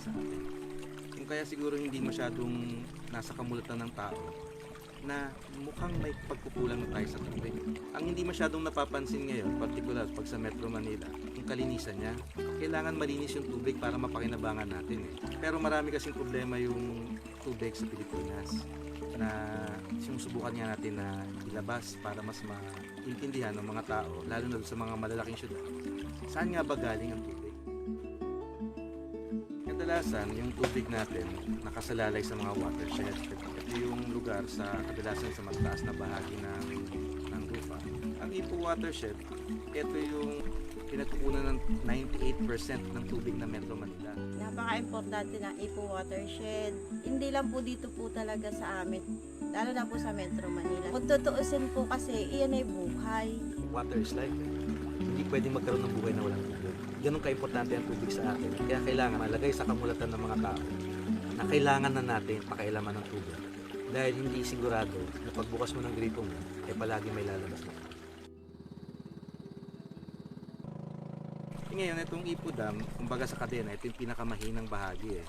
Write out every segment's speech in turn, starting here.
sa atin. Kung kaya siguro hindi masyadong nasa kamulatan ng tao na mukhang may pagkukulang na tayo sa tubig. Ang hindi masyadong napapansin ngayon, particular pag sa Metro Manila, yung kalinisan niya. Kailangan malinis yung tubig para mapakinabangan natin. Pero marami kasing problema yung tubig sa Pilipinas na sinusubukan nga natin na ilabas para mas maintindihan ng mga tao, lalo na sa mga malalaking syudad. Saan nga ba galing ang tubig? Kadalasan, yung tubig natin nakasalalay sa mga watershed. Ito yung lugar sa kadalasan sa mataas na bahagi ng lupa. Ang Ipo watershed, ito yung pinagkukunan ng 98% ng tubig ng Metro Manila. Napaka-importante ng Ipo watershed. Hindi lang po dito po talaga sa amin, lalo na po sa Metro Manila. Kung tutuusin po kasi, iyan ay buhay. Water is life. Hindi pwedeng magkaroon ng buhay na walang tubig. Ganun ka-importante ang tubig sa atin. Kaya kailangan malagay sa kamulatan ng mga tao na kailangan na natin pakailaman ng tubig. Dahil hindi sigurado na pagbukas mo ng gripo mo, palagi may lalabas na. Ngayon, itong Ipo Dam, kumbaga sa kadena, ito yung pinakamahinang bahagi eh.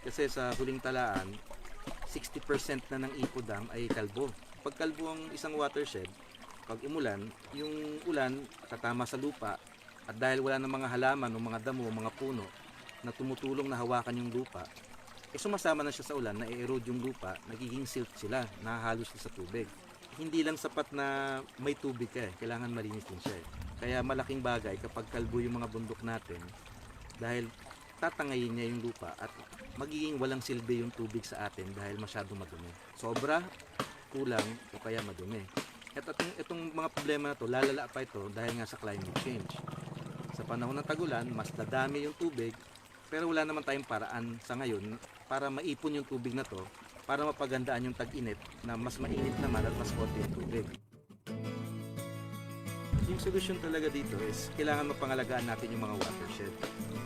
Kasi sa huling talaan, 60% na ng Ipo Dam ay kalbo. Pag kalbo ang isang watershed, pag umulan, yung ulan tatama sa lupa at dahil wala ng mga halaman o mga damo o mga puno na tumutulong na hawakan yung lupa, sumasama na siya sa ulan, na-erode yung lupa, nagiging silt sila, nahahalos sa tubig. Hindi lang sapat na may tubig ka eh, kailangan malinis din siya eh. Kaya malaking bagay kapag kalbo yung mga bundok natin dahil tatangayin niya yung lupa at magiging walang silbi yung tubig sa atin dahil masyadong madumi. Sobra, kulang o kaya madumi. At itong mga problema na to, lalala pa ito dahil nga sa climate change. Sa panahon ng tagulan, mas dadami yung tubig pero wala naman tayong paraan sa ngayon para maipon yung tubig na to para mapagandaan yung tag-init na mas mainit naman at mas konti yung tubig. Yung solusyon talaga dito is kailangan mapangalagaan natin yung mga watershed.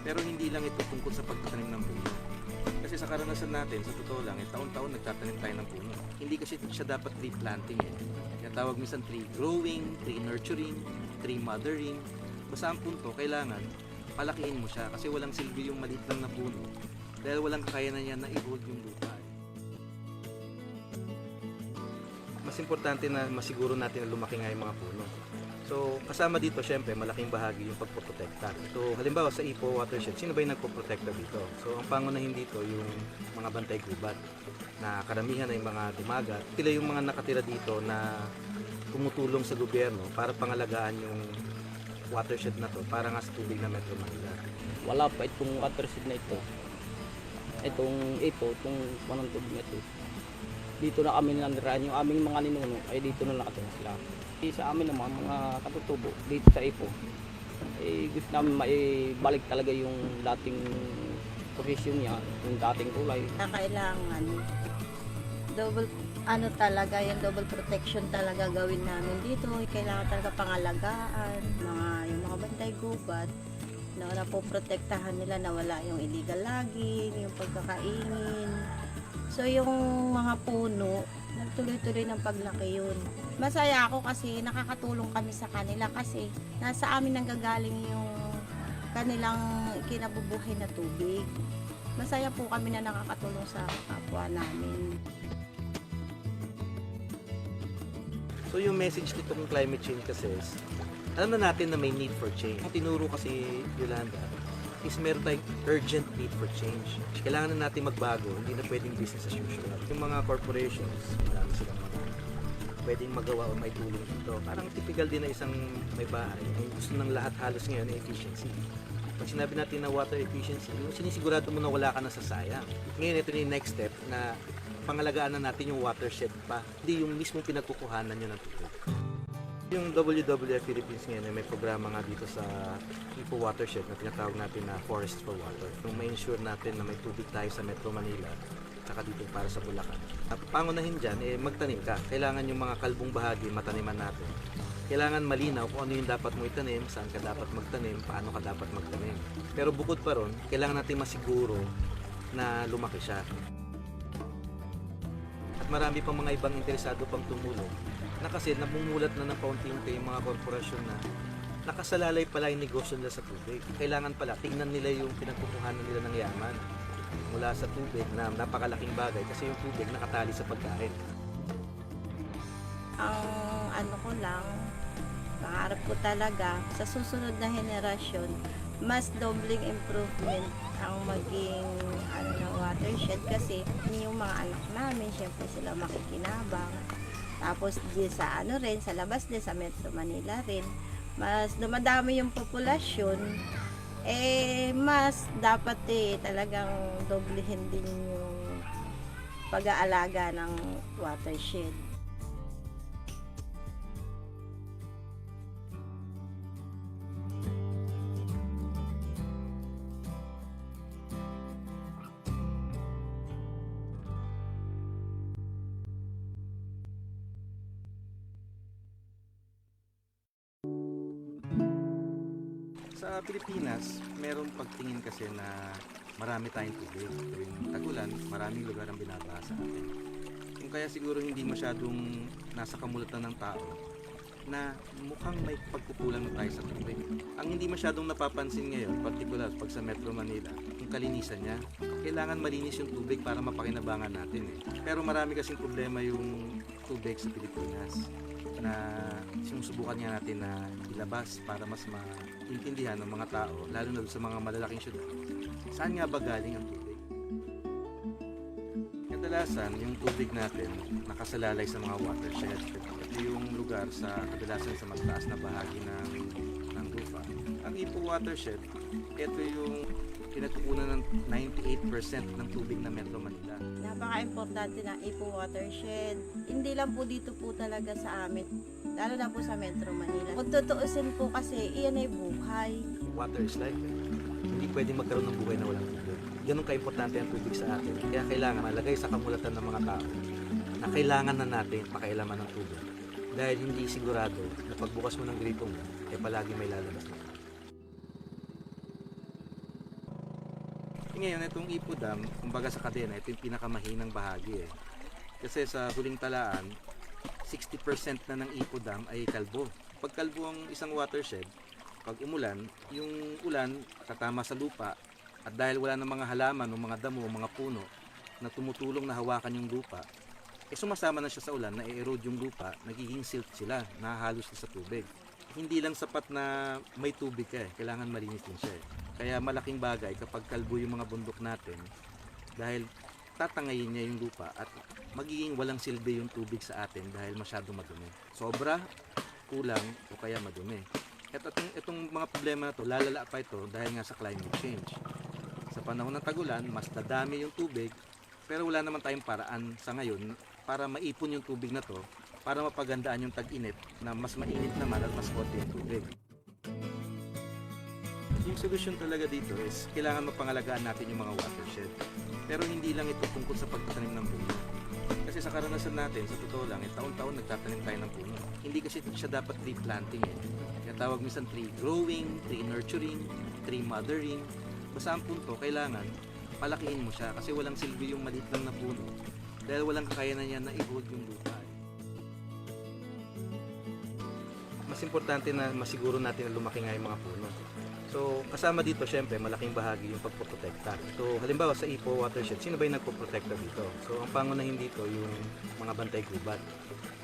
Pero hindi lang ito tungkol sa pagtatanim ng puno. Kasi sa karanasan natin, sa totoo lang, taon-taon nagtatanim tayo ng puno. Hindi kasi siya dapat tree planting eh. Kaya tawag minsan tree growing, tree nurturing, tree mothering. Basta ang punto, kailangan palakihin mo siya kasi walang silbi yung maliit lang na puno dahil walang kakayanan niya na i-hold yung lupa. Mas importante na masiguro natin na lumaki nga yung mga puno. So, kasama dito, syempre, malaking bahagi yung pagpoprotekta. Ito, halimbawa sa Ipo watershed, sino ba yung nagpoprotekta dito? So, ang pangunahin dito, yung mga bantay gubat, na karamihan ay mga dumagat. Sila yung mga nakatira dito na tumutulong sa gobyerno para pangalagaan yung watershed na to, para nga sa tubig na Metro Manila. Wala pa itong watershed na ito. Itong Ipo, itong panang tubig na ito. Dito na kami nanirahan, yung aming mga ninuno ay dito na nakatira sila. Sa amin naman, mga katutubo dito sa Ipo, gusto namin maibalik talaga yung dating posisyon niya, yung dating kulay. Kailangan double talaga, yung double protection talaga gawin namin dito. Kailangan talaga pangalagaan, yung mga bantay gubat na napoprotektahan nila na wala yung illegal logging, yung pagkakaingin. So yung mga puno, nagtuloy-tuloy ng paglaki yun. Masaya ako kasi nakakatulong kami sa kanila kasi nasa amin nanggagaling yung kanilang kinabubuhay na tubig. Masaya po kami na nakakatulong sa kapwa namin. So yung message nitong climate change kasi is, alam na natin na may need for change. Ang tinuro kasi Yolanda is meron tayong urgent need for change. Kailangan na natin magbago, hindi na pwedeng business as usual. Yung mga corporations, marami silang mga pwedeng magawa o may tulong dito. Parang typical din na isang may bahay. Ang gusto ng lahat halos ngayon ay efficiency. Pag sinabi natin na water efficiency, yung sinisigurado mo na wala ka na sasayang. Ngayon ito yung next step na pangalagaan na natin yung watershed pa, hindi yung mismong pinagkukuhanan nyo ng tubig. Yung WWF-Philippines ngayon may programa nga dito sa Ipo watershed na tinatawag natin na Forest for Water. Yung ma-ensure natin na may tubig tayo sa Metro Manila saka dito para sa Bulacan. At pangunahin dyan, magtanim ka. Kailangan yung mga kalbong bahagi mataniman natin. Kailangan malinaw kung ano yung dapat mo itanim, saan ka dapat magtanim, paano ka dapat magtanim. Pero bukod pa ron, kailangan natin masiguro na lumaki siya. At marami pang mga ibang interesado pang tumulong na kasi namumulat na ng paunti-unti yung mga korporasyon na nakasalalay pala yung negosyo nila sa tubig. Kailangan pala, tingnan nila yung pinagkukuhanan nila ng yaman. mula sa tubig na napakalaking bagay kasi yung tubig nakatali sa pagkain. Ang ano ko lang, pangarap ko talaga sa susunod na henerasyon, mas dobling improvement ang maging na watershed kasi yung mga anak namin, syempre sila makikinabang. Tapos di sa rin, sa labas din, sa Metro Manila rin, mas dumadami yung populasyon, mas dapat talagang doblehin din yung pag-aalaga ng watershed. Sa Pilipinas, merong pagtingin kasi na marami tayong tubig. Tuwing tag-ulan, maraming lugar ang binabaha sa atin. Kung kaya siguro hindi masyadong nasa kamulatan ng tao na mukhang may pagkukulang na tayo sa tubig. Ang hindi masyadong napapansin ngayon, particular pag sa Metro Manila, yung kalinisan niya. Kailangan malinis yung tubig para mapakinabangan natin Pero marami kasing problema yung tubig sa Pilipinas na sinusubukan nga natin na ilabas para mas maintindihan ng mga tao, lalo na sa mga malalaking syudad. Saan nga ba galing ang tubig? Kadalasan, yung tubig natin nakasalalay sa mga watershed. Ito yung lugar sa kadalasan sa mataas na bahagi ng lupa. Ang Ipo watershed, ito yung pinagkukunan ng 98% ng tubig na Metro Manila. Napaka-importante ng Ipo watershed. Hindi lang po dito po talaga sa amin, lalo na po sa Metro Manila. Kung tutuusin po kasi, iyan ay buhay. Water is life. Hindi pwedeng magkaroon ng buhay na walang tubig. Ganun ka-importante ang tubig sa atin. Kaya kailangan malagay sa kamulatan ng mga tao na kailangan na natin pakailaman ng tubig. Dahil hindi sigurado na pagbukas mo ng gripo mo, palagi may lalabas na. Ngayon, itong Ipo Dam, kumbaga sa kadena, ito yung pinakamahinang bahagi Kasi sa huling talaan, 60% na ng Ipo Dam ay kalbo. Pag kalbo ang isang watershed, pag umulan, yung ulan tatama sa lupa at dahil wala ng mga halaman o mga damo o mga puno na tumutulong na hawakan yung lupa, sumasama na siya sa ulan, na-erode yung lupa, nagiging silt sila, nahahalos sa tubig. Hindi lang sapat na may tubig kailangan malinis din siya Kaya malaking bagay kapag kalbo yung mga bundok natin dahil tatangayin niya yung lupa at magiging walang silbi yung tubig sa atin dahil masyado madumi. Sobra, kulang o kaya madumi. At itong mga problema na to, lalala pa ito dahil nga sa climate change. Sa panahon ng tag-ulan, mas dadami yung tubig pero wala naman tayong paraan sa ngayon para maipon yung tubig na to para mapagandaan yung tag-init na mas mainit naman at mas konti yung tubig. Yung solusyon talaga dito is kailangan mapangalagaan natin yung mga watershed. Pero hindi lang ito tungkol sa pagtatanim ng puno. Kasi sa karanasan natin, sa totoo lang, taon-taon nagtatanim tayo ng puno. Hindi kasi siya dapat tree planting Kaya tawag minsan tree growing, tree nurturing, tree mothering. Basta ang punto, kailangan palakihin mo siya kasi walang silbi yung maliit lang na puno dahil walang kakayanan niya na i-hold yung lupa. Mas importante na masiguro natin na lumaki nga yung mga puno. So, kasama dito, syempre, malaking bahagi yung pagpoprotekta. So, halimbawa sa Ipo watershed, sino ba yung nagpoprotekta dito? So, ang pangunahin dito, yung mga bantay gubat,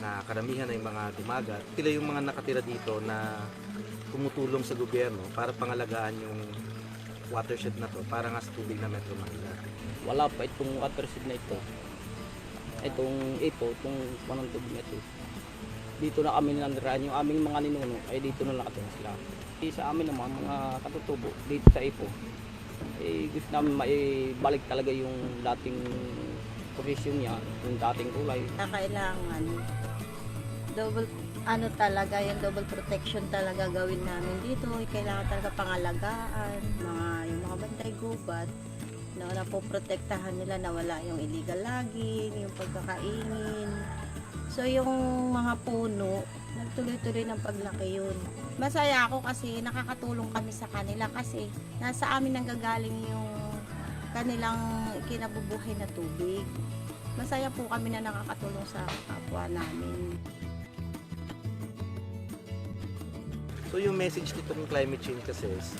na karamihan ay mga dumagat. Sila yung mga nakatira dito na tumutulong sa gobyerno para pangalagaan yung watershed na to, para nga sa tubig na Metro Manila. Wala pa itong watershed na ito. Itong Ipo, itong panantog na ito. Dito na kami nandiraan, yung aming mga ninuno ay dito na nakatira sila. Sa amin naman, mga katutubo dito sa Ipo, gusto namin maibalik talaga yung dating posisyon niya, yung dating kulay. Kailangan double talaga, yung double protection talaga gawin namin dito. Kailangan talaga pangalagaan, yung mga bantay gubat, na poprotektahan nila na wala yung illegal logging, yung pagkakainin. So yung mga puno, nagtuloy-tuloy ng paglaki yun. Masaya ako kasi nakakatulong kami sa kanila kasi nasa amin nanggagaling yung kanilang kinabubuhay na tubig. Masaya po kami na nakakatulong sa kapwa namin. So yung message nitong climate change kasi is,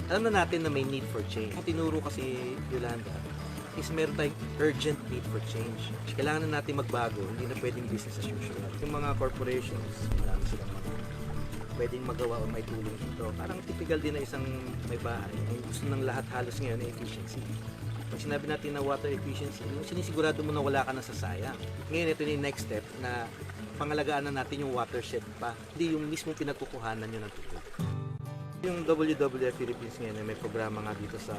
alam na natin na may need for change. Ang tinuro kasi Yolanda is meron tayong urgent need for change. Kailangan na natin magbago, hindi na pwedeng business as usual. Yung mga corporations, marami silang mga pwedeng magawa o may tulong dito. Parang typical din na isang may bahay. Ang gusto ng lahat halos ngayon ay efficiency. Pag sinabi natin na water efficiency, sinisigurado mo na wala ka na sasayang. Ngayon ito yung next step na pangalagaan na natin yung watershed pa, hindi yung mismo pinagkukuhanan nyo ng tubig. Yung WWF-Philippines ngayon may programa nga dito sa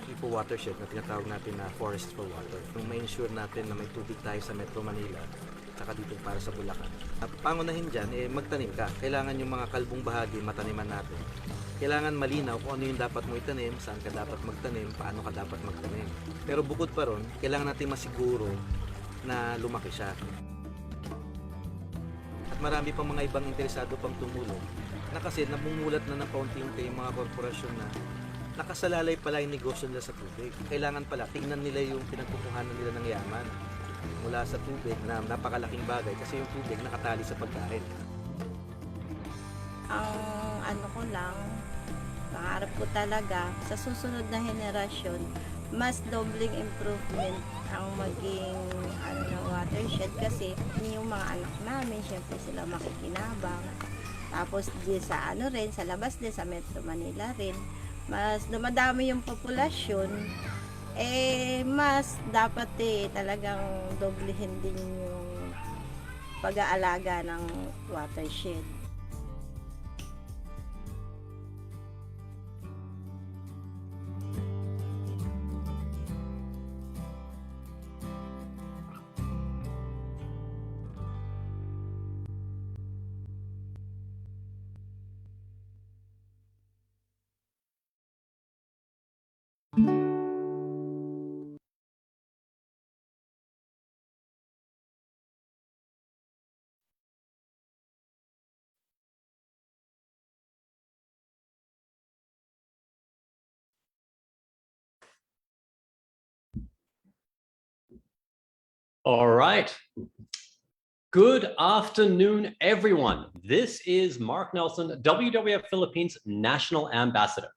Ipo Watershed na tinatawag natin na Forest for Water. Yung may ensure natin na may tubig tayo sa Metro Manila saka dito para sa Bulacan. At pangunahin dyan, magtanim ka. Kailangan yung mga kalbong bahagi mataniman natin. Kailangan malinaw kung ano yung dapat mo itanim, saan ka dapat magtanim, paano ka dapat magtanim. Pero bukod pa ron, kailangan natin masiguro na lumaki siya. At marami pang mga ibang interesado pang tumulong na kasi namumulat na ng paunti-unti yung mga korporasyon na nakasalalay pala yung negosyo nila sa tubig. Kailangan pala, tingnan nila yung pinagkukuhanan nila ng yaman mula sa tubig na napakalaking bagay kasi yung tubig nakatali sa pagkain. Ang ano ko lang, pangarap ko talaga sa susunod na henerasyon, mas dobling improvement ang maging watershed kasi yung mga anak namin, syempre sila makikinabang. Tapos di sa sa labas din sa Metro Manila rin, mas dumadami yung populasyon, mas dapat talagang doblehin din yung pag-aalaga ng watershed. All right. Good afternoon, everyone. This is Mark Nelson, WWF-Philippines National Ambassador.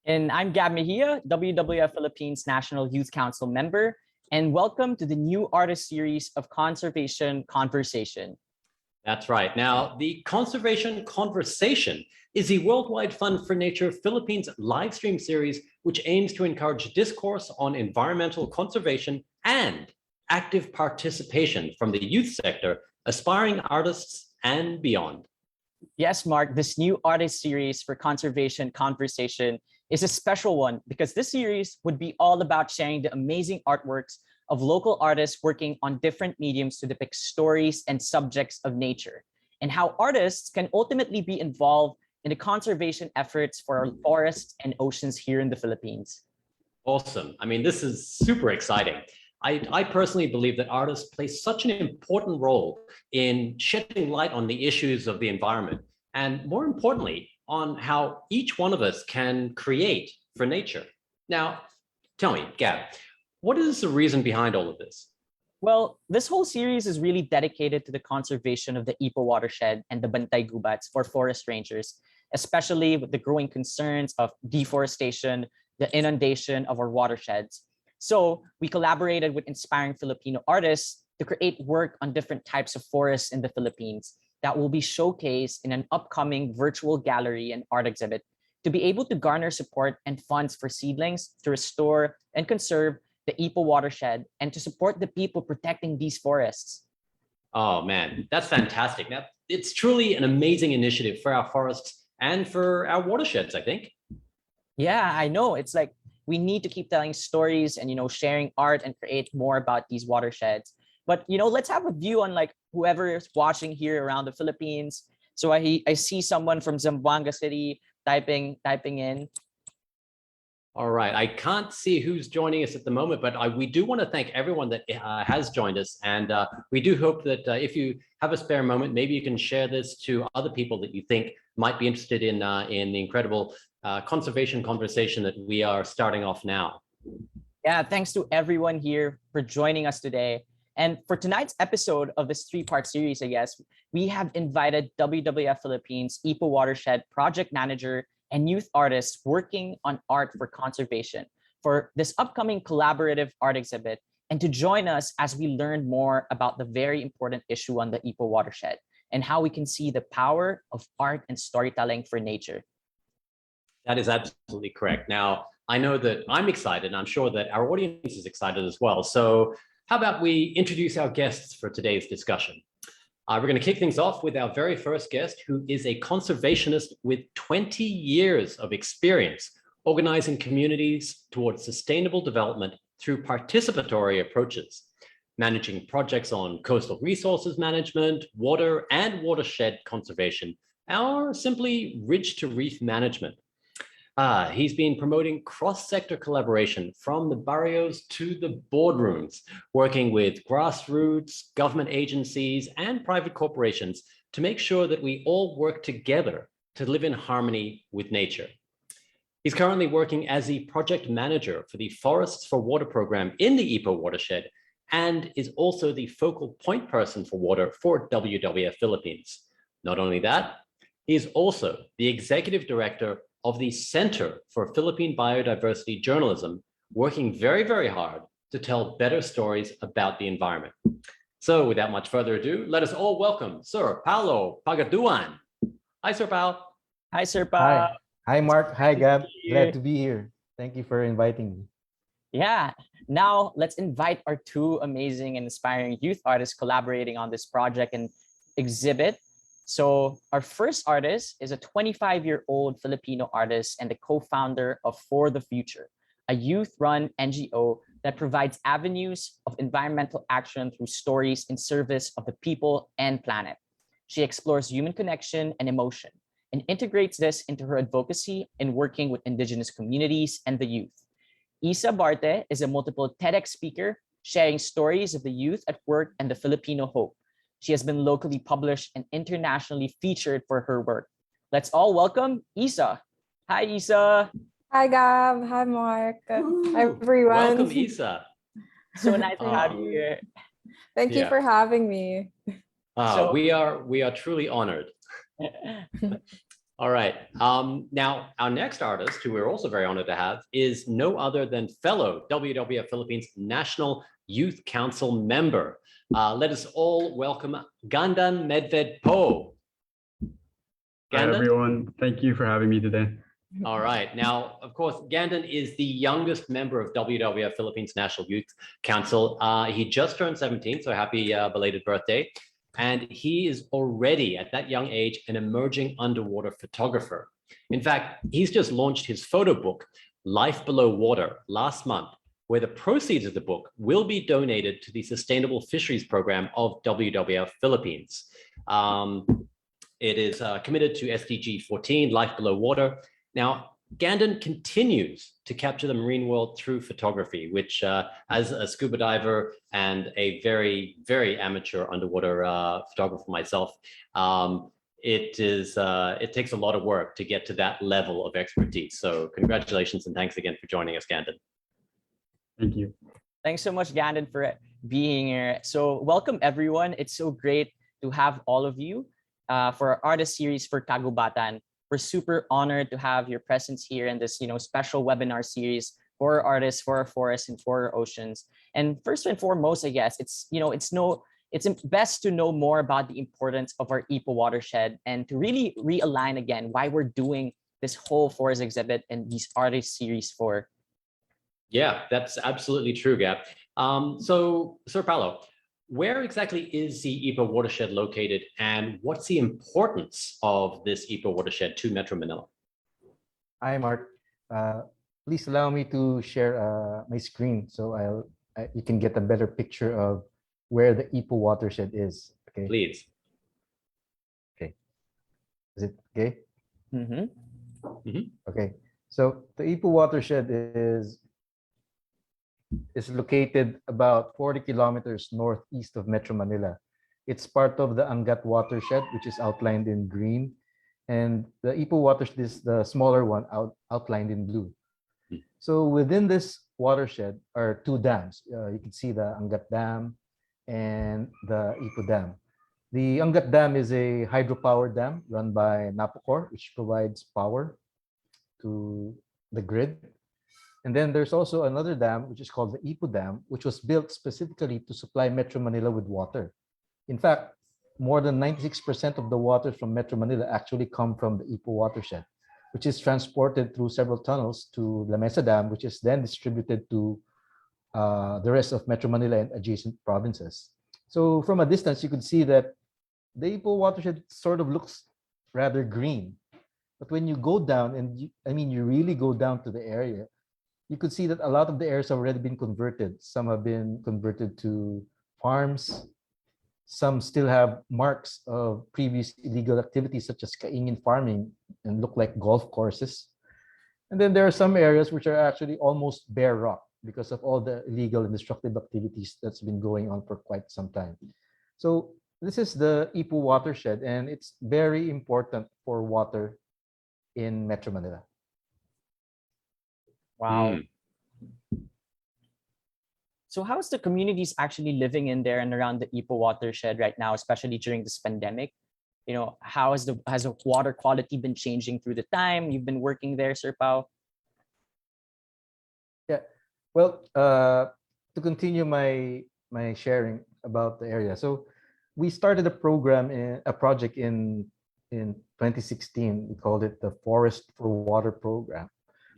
And I'm Gab Mejia, WWF-Philippines National Youth Council member, and welcome to the new artist series of Conservation Conversation. That's right. Now, the Conservation Conversation is the Worldwide Fund for Nature Philippines live stream series, which aims to encourage discourse on environmental conservation and active participation from the youth sector, aspiring artists, and beyond. Yes, Mark, this new artist series for Conservation Conversation is a special one because this series would be all about sharing the amazing artworks of local artists working on different mediums to depict stories and subjects of nature, and how artists can ultimately be involved in the conservation efforts for our forests and oceans here in the Philippines. Awesome. I mean, this is super exciting. I personally believe that artists play such an important role in shedding light on the issues of the environment, and more importantly, on how each one of us can create for nature. Now, tell me, Gab, what is the reason behind all of this? Well, this whole series is really dedicated to the conservation of the Ipo watershed and the Bantay Gubats for forest rangers, especially with the growing concerns of deforestation, the inundation of our watersheds. So we collaborated with inspiring Filipino artists to create work on different types of forests in the Philippines that will be showcased in an upcoming virtual gallery and art exhibit to be able to garner support and funds for seedlings to restore and conserve the Ipo watershed and to support the people protecting these forests. Oh man, that's fantastic. Now, it's truly an amazing initiative for our forests and for our watersheds, I think. Yeah, I know. It's like we need to keep telling stories and, sharing art and create more about these watersheds. But, let's have a view on like whoever is watching here around the Philippines. So I see someone from Zamboanga City typing in. All right, I can't see who's joining us at the moment, but we do want to thank everyone that has joined us. And we do hope that if you have a spare moment, maybe you can share this to other people that you think might be interested in the incredible conservation conversation that we are starting off now. Yeah, thanks to everyone here for joining us today. And for tonight's episode of this three-part series, I guess, we have invited WWF Philippines Ipo Watershed project manager and youth artists working on art for conservation for this upcoming collaborative art exhibit and to join us as we learn more about the very important issue on the Ipo watershed and how we can see the power of art and storytelling for nature. That is absolutely correct. Now, I know that I'm excited, and I'm sure that our audience is excited as well. So how about we introduce our guests for today's discussion? We're going to kick things off with our very first guest, who is a conservationist with 20 years of experience organizing communities towards sustainable development through participatory approaches, managing projects on coastal resources management, water and watershed conservation, or simply ridge to reef management. He's been promoting cross-sector collaboration from the barrios to the boardrooms, working with grassroots, government agencies, and private corporations to make sure that we all work together to live in harmony with nature. He's currently working as the project manager for the Forests for Water program in the Ipo watershed, and is also the focal point person for water for WWF-Philippines. Not only that, he is also the executive director of the Center for Philippine Biodiversity Journalism, working very, very hard to tell better stories about the environment. So without much further ado, let us all welcome Sir Paolo Pagaduan. Hi, Sir Paolo. Hi, Sir Pa. Hi. Hi, Mark. Hi, Gab. here. Glad to be here. Thank you for inviting me. Yeah, now let's invite our two amazing and inspiring youth artists collaborating on this project and exhibit. So our first artist is a 25-year-old Filipino artist and the co-founder of For the Future, a youth-run NGO that provides avenues of environmental action through stories in service of the people and planet. She explores human connection and emotion and integrates this into her advocacy in working with indigenous communities and the youth. Isa Barte is a multiple TEDx speaker, sharing stories of the youth at work and the Filipino hope. She has been locally published and internationally featured for her work. Let's all welcome Isa. Hi, Isa. Hi, Gab. Hi, Mark. Hi, everyone. Welcome, Isa. So nice to have you here. Thank you Yeah. for having me. So- We are truly honored. All right. Now, our next artist, who we're also very honored to have, is no other than fellow WWF Philippines National Youth Council member. Let us all welcome Gandan Medved Po. Hi, Gandan? everyone. Thank you for having me today. All right. Now, of course, Gandan is the youngest member of WWF Philippines National Youth Council. He just turned 17, so happy belated birthday. And he is already, at that young age, an emerging underwater photographer. In fact, he's just launched his photo book, Life Below Water, last month, where the proceeds of the book will be donated to the Sustainable Fisheries Program of WWF Philippines. It is committed to SDG 14, Life Below Water. Now, Gandan continues to capture the marine world through photography, which as a scuba diver and a very, very amateur underwater photographer myself, it takes a lot of work to get to that level of expertise. So congratulations and thanks again for joining us, Gandan. Thank you. Thanks so much, Gandan, for being here. So welcome, everyone. It's so great to have all of you for our artist series for KAGUBATAN. We're super honored to have your presence here in this, special webinar series for our artists, for our forests, and for our oceans. And first and foremost, I guess it's best to know more about the importance of our Ipo watershed and to really realign again why we're doing this whole forest exhibit and these artist series for. Yeah, that's absolutely true, Gab. So, Sir Paolo, where exactly is the Ipo watershed located, and what's the importance of this Ipo watershed to Metro Manila? Hi, Mark. Please allow me to share my screen so you can get a better picture of where the Ipo watershed is. Okay. Please. Okay. Is it okay? Mm-hmm. Okay. So the Ipo watershed is located about 40 kilometers northeast of Metro Manila. It's part of the Angat watershed, which is outlined in green. And the Ipo watershed is the smaller one outlined in blue. So within this watershed are two dams. You can see the Angat Dam and the Ipo Dam. The Angat Dam is a hydropower dam run by Napocor, which provides power to the grid. And then there's also another dam, which is called the Ipo Dam, which was built specifically to supply Metro Manila with water. In fact, more than 96% of the waters from Metro Manila actually come from the Ipo watershed, which is transported through several tunnels to La Mesa Dam, which is then distributed to the rest of Metro Manila and adjacent provinces. So from a distance, you could see that the Ipo watershed sort of looks rather green. But when you go down, and you really go down to the area, you could see that a lot of the areas have already been converted. Some have been converted to farms. Some still have marks of previous illegal activities such as kaingin farming and look like golf courses. And then there are some areas which are actually almost bare rock because of all the illegal and destructive activities that's been going on for quite some time. So this is the Ipo watershed, and it's very important for water in Metro Manila. Wow. So how is the communities actually living in there and around the Ipo watershed right now, especially during this pandemic? You know, how has the water quality been changing through the time you've been working there, Sir Pao? Yeah, well, to continue my sharing about the area, so we started a project in 2016. We called it the Forest for Water program,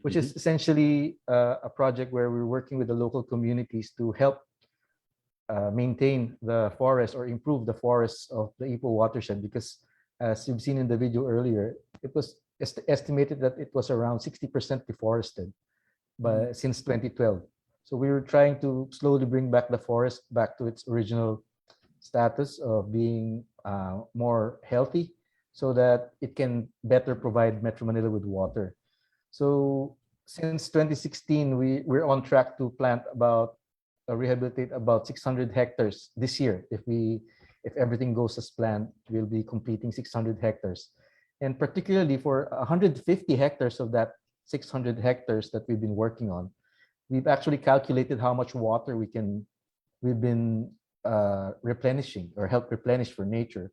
which is essentially a project where we're working with the local communities to help maintain the forest or improve the forests of the Ipo watershed, because as you've seen in the video earlier, it was estimated that it was around 60% deforested since 2012. So we were trying to slowly bring back the forest back to its original status of being more healthy so that it can better provide Metro Manila with water. So since 2016, we're on track to rehabilitate about 600 hectares this year. If everything goes as planned, we'll be completing 600 hectares. And particularly for 150 hectares of that 600 hectares that we've been working on, we've actually calculated how much water we've been replenishing or help replenish for nature,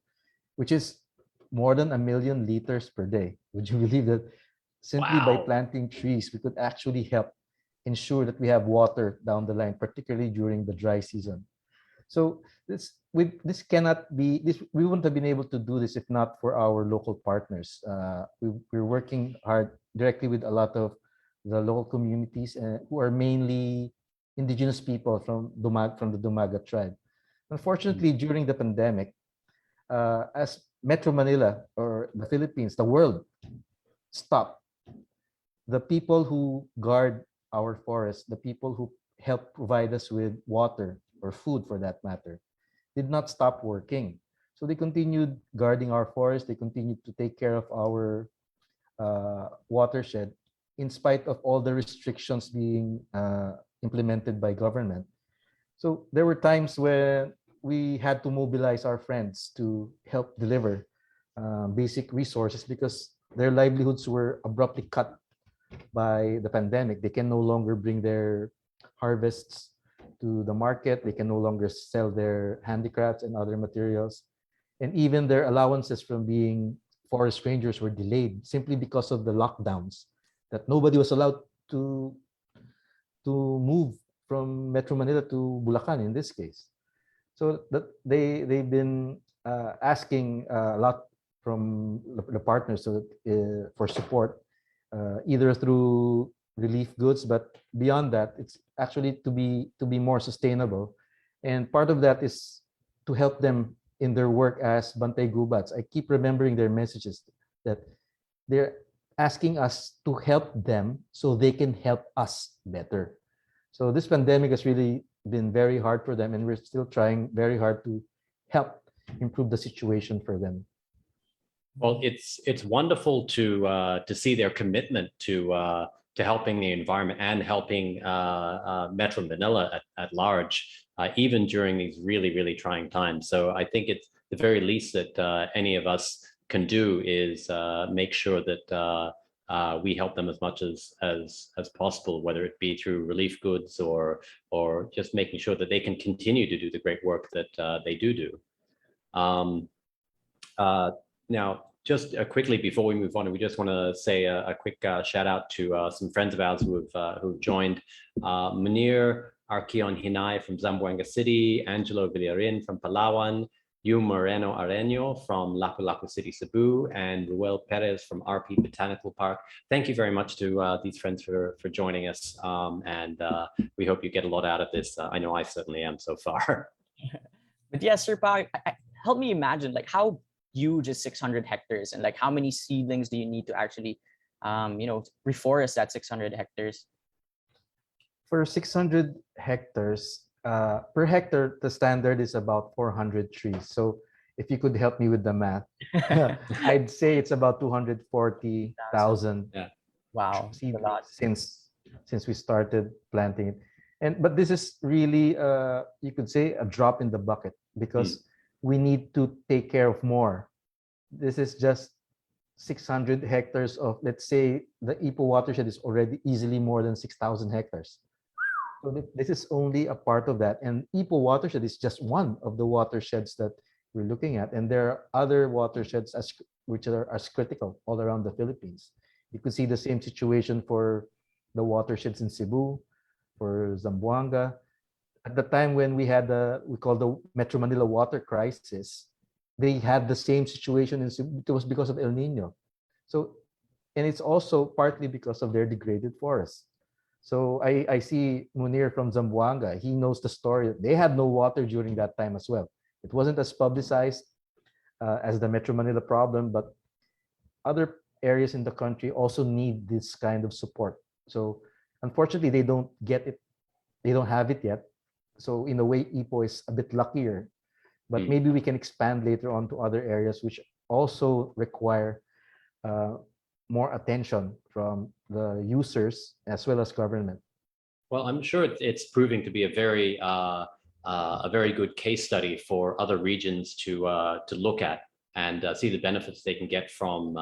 which is more than 1 million liters per day. Would you believe that? Simply by planting trees, we could actually help ensure that we have water down the line, particularly during the dry season. So we wouldn't have been able to do this if not for our local partners. We're working hard directly with a lot of the local communities who are mainly indigenous people from the Dumaga tribe. Unfortunately, during the pandemic, as Metro Manila or the Philippines, the world stopped, the people who guard our forests, the people who help provide us with water or food for that matter, did not stop working. So they continued guarding our forests. They continued to take care of our watershed in spite of all the restrictions being implemented by government. So there were times when we had to mobilize our friends to help deliver basic resources because their livelihoods were abruptly cut by the pandemic. They can no longer bring their harvests to the market. They can no longer sell their handicrafts and other materials. And even their allowances from being forest rangers were delayed simply because of the lockdowns, that nobody was allowed to move from Metro Manila to Bulacan in this case. So that they've been asking a lot from the partners for support, either through relief goods, but beyond that, it's actually to be more sustainable. And part of that is to help them in their work as Bantay Gubats. I keep remembering their messages that they're asking us to help them so they can help us better. So this pandemic has really been very hard for them, and we're still trying very hard to help improve the situation for them. Well, it's wonderful to see their commitment to helping the environment and helping Metro Manila at large, even during these really trying times. So I think it's the very least that any of us can do is make sure that we help them as much as possible, whether it be through relief goods or just making sure that they can continue to do the great work that they do. Now, Just quickly before we move on, we just want to say a quick shout out to some friends of ours who've joined. Munir Arquion Hinay from Zamboanga City, Angelo Villarin from Palawan, Yu Moreno Areño from Lapu-Lapu City, Cebu, and Ruel Perez from RP Botanical Park. Thank you very much to these friends for joining us, and we hope you get a lot out of this. I know I certainly am so far. But yes, Sir Pa, help me imagine like how huge is 600 hectares, and like how many seedlings do you need to actually, reforest that 600 hectares? For 600 hectares, per hectare, the standard is about 400 trees. So if you could help me with the math, I'd say it's about 240,000 Yeah. Wow, that's a lot. since we started planting it. But this is really, you could say, a drop in the bucket because we need to take care of more. This is just 600 hectares of, let's say, the Ipo watershed is already easily more than 6,000 hectares. So this is only a part of that. And Ipo watershed is just one of the watersheds that we're looking at. And there are other watersheds which are as critical all around the Philippines. You could see the same situation for the watersheds in Cebu, for Zamboanga. At the time when we had we call the Metro Manila water crisis, they had the same situation in Cebu. It was because of El Nino. So, and it's also partly because of their degraded forests. So I see Munir from Zamboanga. He knows the story. They had no water during that time as well. It wasn't as publicized as the Metro Manila problem, but other areas in the country also need this kind of support. So unfortunately, they don't get it. They don't have it yet. So in a way, Ipo is a bit luckier, but maybe we can expand later on to other areas which also require more attention from the users as well as government. Well, I'm sure it's proving to be a very good case study for other regions to look at and see the benefits they can get from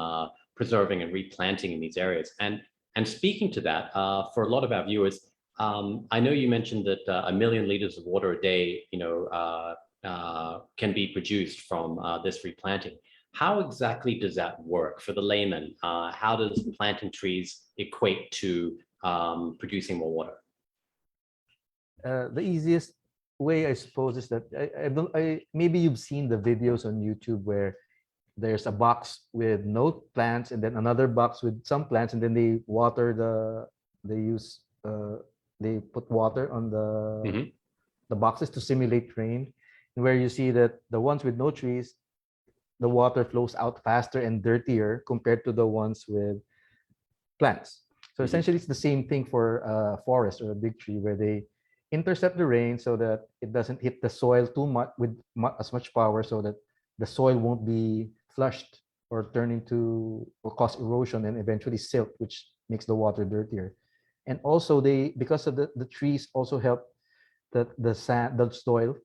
preserving and replanting in these areas. And speaking to that, for a lot of our viewers, I know you mentioned that 1 million liters of water a day, can be produced from this replanting. How exactly does that work for the layman? How does planting trees equate to producing more water? The easiest way, I suppose, is that maybe you've seen the videos on YouTube where there's a box with no plants and then another box with some plants, and then they water they put water on the boxes to simulate rain, where you see that the ones with no trees, the water flows out faster and dirtier compared to the ones with plants. So essentially, it's the same thing for a forest or a big tree, where they intercept the rain so that it doesn't hit the soil too much with as much power, so that the soil won't be flushed or turn into or cause erosion and eventually silt, which makes the water dirtier. And also because of the trees also help the sand, the soil,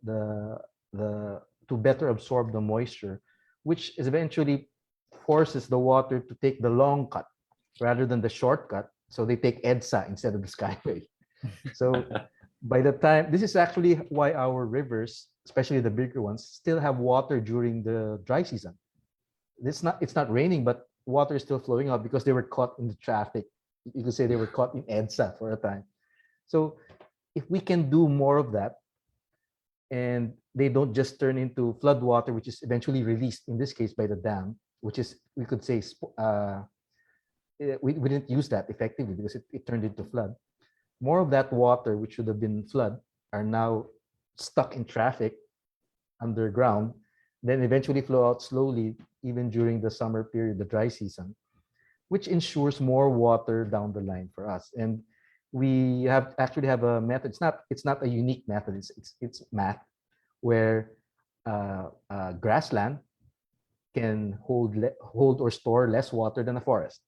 to better absorb the moisture, which is eventually forces the water to take the long cut rather than the shortcut. So they take EDSA instead of the Skyway. So by the time, this is actually why our rivers, especially the bigger ones, still have water during the dry season. It's not raining, but water is still flowing out because they were caught in the traffic. You could say they were caught in EDSA for a time. So if we can do more of that, and they don't just turn into flood water, which is eventually released, in this case by the dam, which is, we could say, we didn't use that effectively because it turned into flood. More of that water, which should have been flood, are now stuck in traffic underground, then eventually flow out slowly, even during the summer period, the dry season, which ensures more water down the line for us. And we actually have a method. It's not a unique method. It's math, where grassland can hold or store less water than a forest.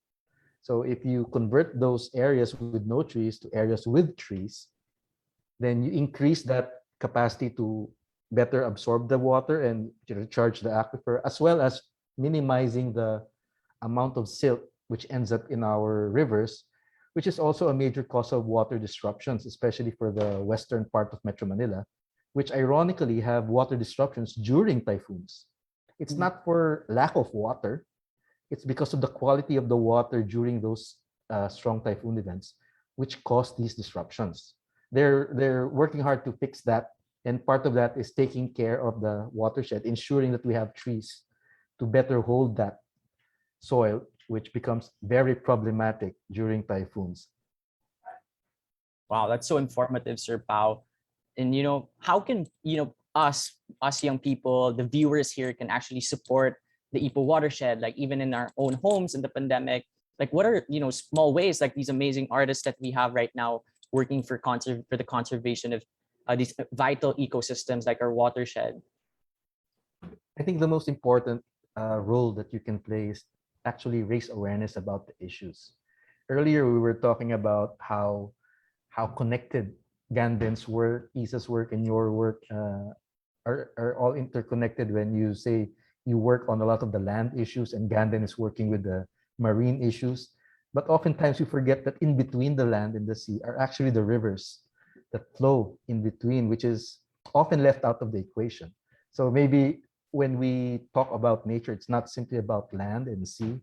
So if you convert those areas with no trees to areas with trees, then you increase that capacity to better absorb the water and recharge the aquifer, as well as minimizing the amount of silt which ends up in our rivers, which is also a major cause of water disruptions, especially for the western part of Metro Manila, which ironically have water disruptions during typhoons. It's not for lack of water, it's because of the quality of the water during those strong typhoon events, which cause these disruptions. They're working hard to fix that, and part of that is taking care of the watershed, ensuring that we have trees to better hold that soil, which becomes very problematic during typhoons. Wow, that's so informative, Sir Pao. And how can us young people, the viewers here, can actually support the Ipo watershed, like even in our own homes in the pandemic? Like, what are small ways, like these amazing artists that we have right now working for the conservation of these vital ecosystems like our watershed? I think the most important role that you can play is actually raise awareness about the issues. Earlier, we were talking about how connected Ganden's work, Isa's work, and your work are all interconnected. When you say you work on a lot of the land issues and Ganden is working with the marine issues, but oftentimes we forget that in between the land and the sea are actually the rivers that flow in between, which is often left out of the equation. So maybe when we talk about nature, it's not simply about land and sea.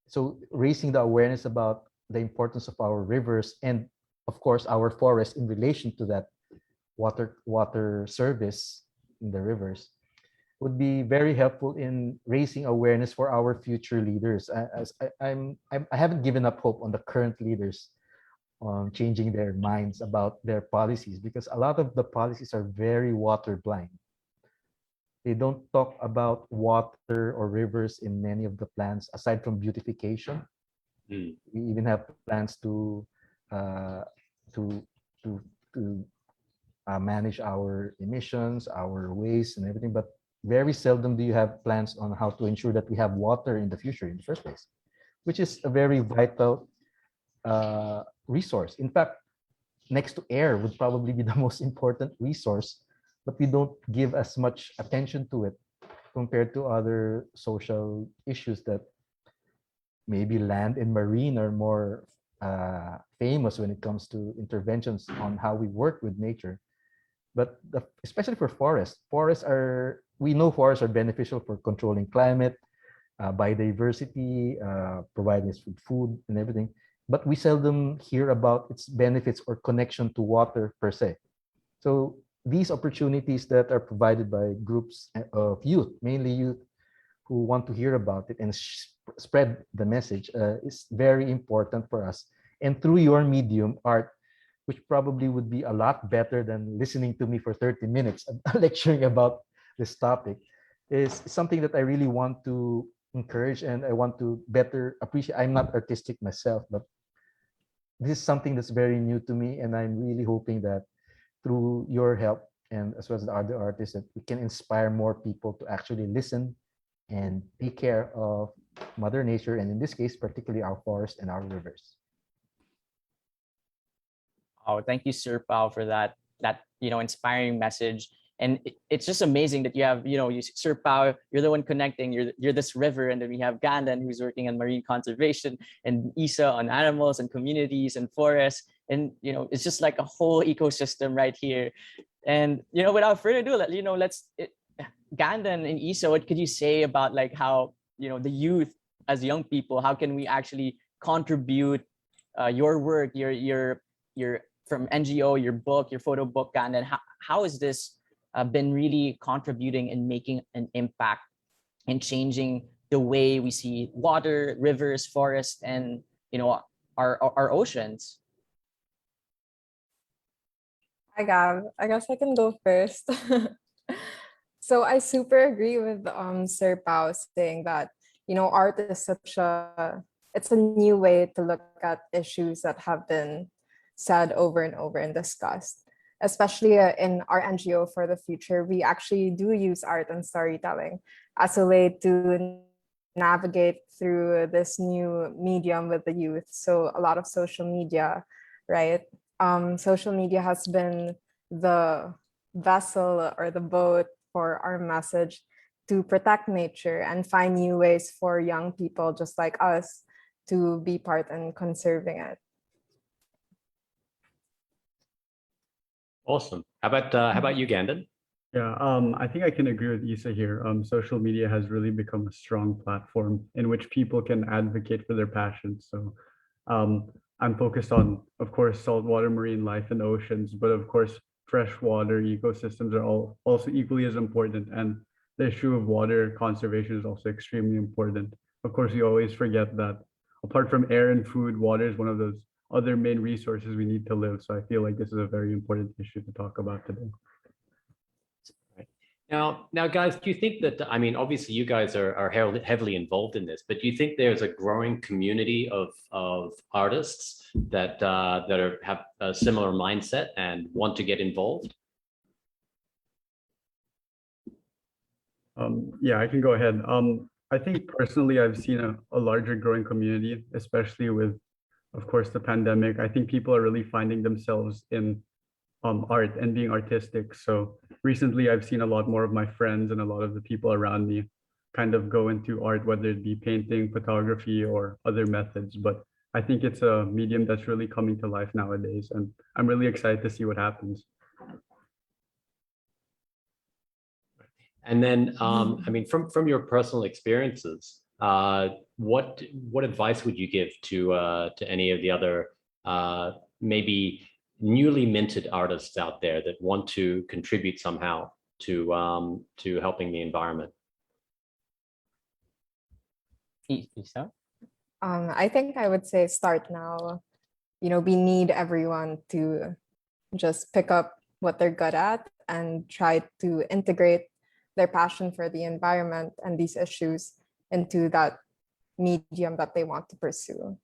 So raising the awareness about the importance of our rivers and of course our forests in relation to that water service in the rivers would be very helpful in raising awareness for our future leaders. I haven't given up hope on the current leaders on changing their minds about their policies, because a lot of the policies are very water blind. They don't talk about water or rivers in many of the plans aside from beautification. We even have plans to uh, to to manage our emissions, our waste, and everything. But very seldom do you have plans on how to ensure that we have water in the future in the first place, which is a very vital resource. In fact, next to air would probably be the most important resource, but we don't give as much attention to it compared to other social issues that maybe land and marine are more famous when it comes to interventions on how we work with nature. But especially for forests, we know forests are beneficial for controlling climate, biodiversity, providing us with food and everything. But we seldom hear about its benefits or connection to water per se. So these opportunities that are provided by groups of youth, mainly youth, who want to hear about it and spread the message is very important for us. And through your medium, art, which probably would be a lot better than listening to me for 30 minutes lecturing about this topic, is something that I really want to encourage and I want to better appreciate. I'm not artistic myself, but this is something that's very new to me, and I'm really hoping that through your help and as well as the other artists, that we can inspire more people to actually listen and take care of Mother Nature, and in this case, particularly our forests and our rivers. Oh, thank you, Sir Pao, for that inspiring message. And it's just amazing that you have Sir Pao, you're the one connecting. You're this river, and then we have Gandan, who's working on marine conservation, and Isa on animals and communities and forests. And it's just like a whole ecosystem right here. And without further ado, Gandan and Isa, what could you say about like how the youth as young people, how can we actually contribute your work, your from NGO, your book, your photo book, Gandan? How has this been really contributing and making an impact and changing the way we see water, rivers, forests, and our oceans? Hi, Gav. I guess I can go first. So I super agree with Sir Pao saying that art is it's a new way to look at issues that have been said over and over and discussed. Especially in our NGO for the future, we actually do use art and storytelling as a way to navigate through this new medium with the youth. So a lot of social media, right? Social media has been the vessel or the boat for our message to protect nature and find new ways for young people just like us to be part in conserving it. Awesome. How about you, Gandan? Yeah, I think I can agree with Isa here. Social media has really become a strong platform in which people can advocate for their passions. So, I'm focused on, of course, saltwater marine life and oceans, but of course, freshwater ecosystems are all also equally as important. And the issue of water conservation is also extremely important. Of course, we always forget that apart from air and food, water is one of those other main resources we need to live. So I feel like this is a very important issue to talk about today. Now, guys, do you think that, I mean, obviously you guys are heavily involved in this, but do you think there's a growing community of artists that have a similar mindset and want to get involved? Yeah, I can go ahead. I think personally, I've seen a larger growing community, especially with, of course, the pandemic. I think people are really finding themselves in art and being artistic. So recently, I've seen a lot more of my friends and a lot of the people around me kind of go into art, whether it be painting, photography, or other methods. But I think it's a medium that's really coming to life nowadays, and I'm really excited to see what happens. And then, I mean, from your personal experiences, what advice would you give to any of the other maybe newly minted artists out there that want to contribute somehow to helping the environment? Isa? I think I would say start now. We need everyone to just pick up what they're good at and try to integrate their passion for the environment and these issues into that medium that they want to pursue.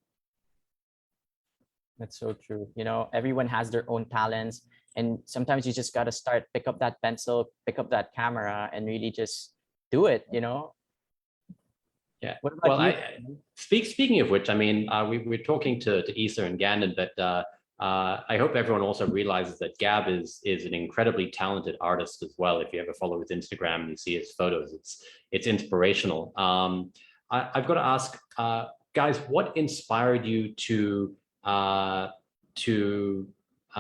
That's so true. Everyone has their own talents, and sometimes you just got to start, pick up that pencil, pick up that camera, and really just do it. Yeah. What about Well, you? speaking of which, I mean, we're talking to Isa and Gandon, but I hope everyone also realizes that Gab is an incredibly talented artist as well. If you ever follow his Instagram and you see his photos, it's inspirational. I've got to ask, guys, what inspired you to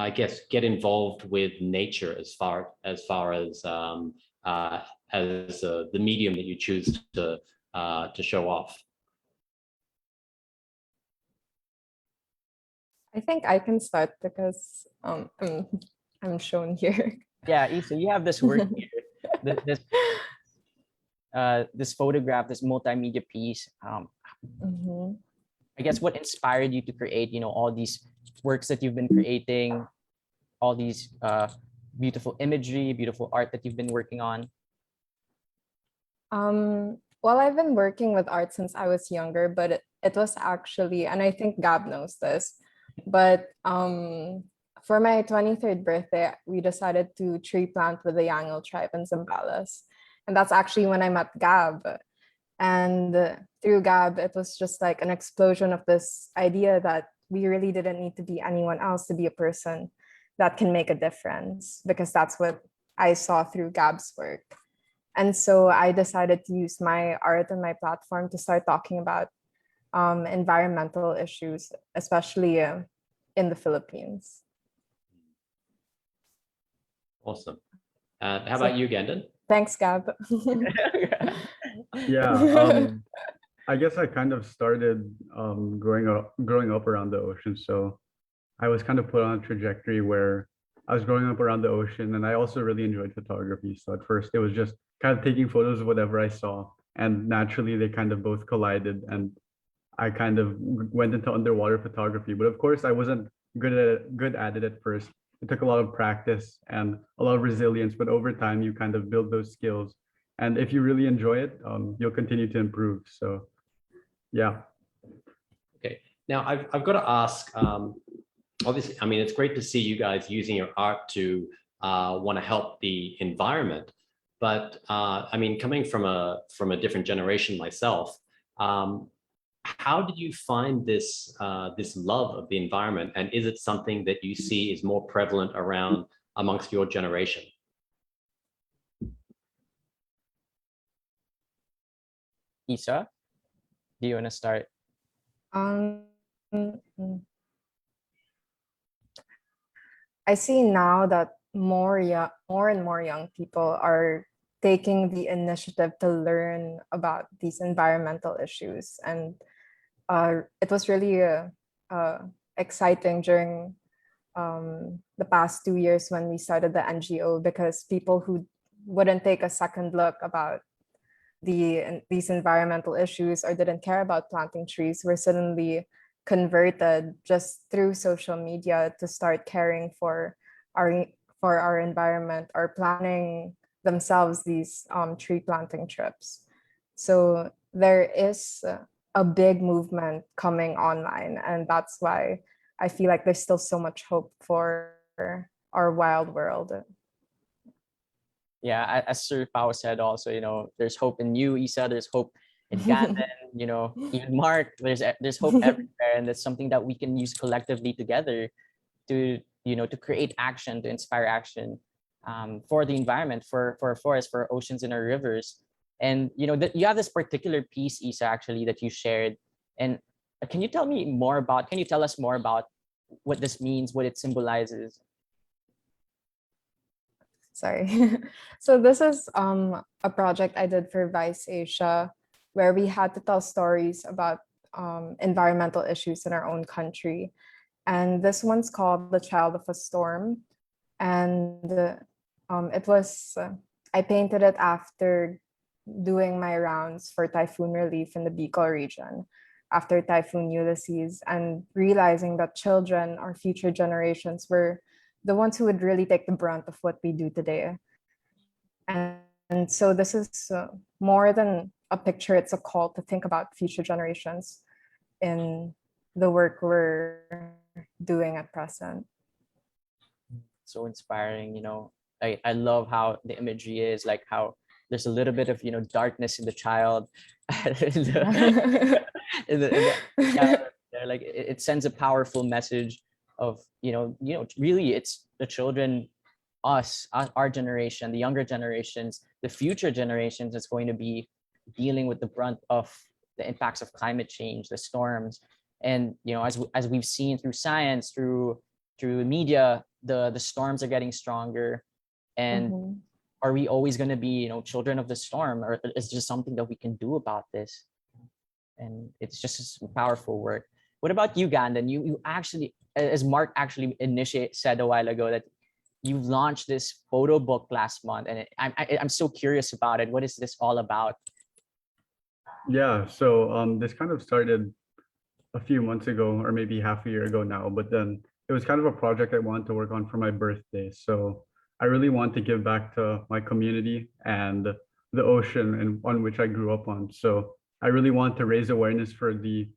I guess get involved with nature as far as the medium that you choose to show off? I think I can start because I'm shown here. Yeah, Isa, you have this work here, this photograph, this multimedia piece. Mhm. I guess what inspired you to create, all these works that you've been creating, all these beautiful imagery, beautiful art that you've been working on? Well, I've been working with art since I was younger, but it was actually, and I think Gab knows this, but for my 23rd birthday, we decided to tree plant with the Yangil tribe in Zambales. And that's actually when I met Gab. And through Gab, it was just like an explosion of this idea that we really didn't need to be anyone else to be a person that can make a difference, because that's what I saw through Gab's work. And so I decided to use my art and my platform to start talking about environmental issues, especially in the Philippines. Awesome. How about you, Gandon? Thanks, Gab. Yeah, I guess I kind of started growing up around the ocean. So I was kind of put on a trajectory where I was growing up around the ocean, and I also really enjoyed photography. So at first it was just kind of taking photos of whatever I saw, and naturally they kind of both collided, and I kind of went into underwater photography. But of course I wasn't good at it at first. It took a lot of practice and a lot of resilience, but over time you kind of build those skills. And if you really enjoy it, you'll continue to improve. So yeah. Okay. Now I've got to ask, obviously, I mean, it's great to see you guys using your art to want to help the environment. But I mean, coming from a different generation myself, how did you find this this love of the environment, and is it something that you see is more prevalent around amongst your generation? Isa, do you want to start? Um, I see now that more and more young people are taking the initiative to learn about these environmental issues. And it was really exciting during the past 2 years when we started the NGO, because people who wouldn't take a second look about these environmental issues or didn't care about planting trees were suddenly converted just through social media to start caring our for our environment or planning themselves these tree planting trips. So there is a big movement coming online, and that's why I feel like there's still so much hope for our wild world. Yeah, as Sir Pao said also, there's hope in you, Isa, there's hope in Gandon, even Mark, there's hope everywhere. And that's something that we can use collectively together to, to create action, to inspire action for the environment, for our forests, for our oceans and our rivers. And, that you have this particular piece, Isa, actually, that you shared. And can you tell us more about what this means, what it symbolizes? Sorry. So this is a project I did for Vice Asia, where we had to tell stories about environmental issues in our own country. And this one's called The Child of a Storm. And it was, I painted it after doing my rounds for typhoon relief in the Bicol region after Typhoon Ulysses, and realizing that children or future generations were the ones who would really take the brunt of what we do today. And so this is more than a picture, it's a call to think about future generations in the work we're doing at present. So inspiring, I love how the imagery is, like how there's a little bit of, darkness in the child. Like it sends a powerful message of, really it's the children, our generation, the younger generations, the future generations that's going to be dealing with the brunt of the impacts of climate change, the storms. And, as we've seen through science, through media, the storms are getting stronger. And are we always going to be, children of the storm, or is there something that we can do about this? And it's just powerful work. What about you, Gandon? You actually, as Mark actually said a while ago, that you launched this photo book last month, and I'm so curious about it. What is this all about? Yeah, so this kind of started a few months ago, or maybe half a year ago now, but then it was kind of a project I wanted to work on for my birthday. So I really want to give back to my community and the ocean and on which I grew up on. So I really want to raise awareness for the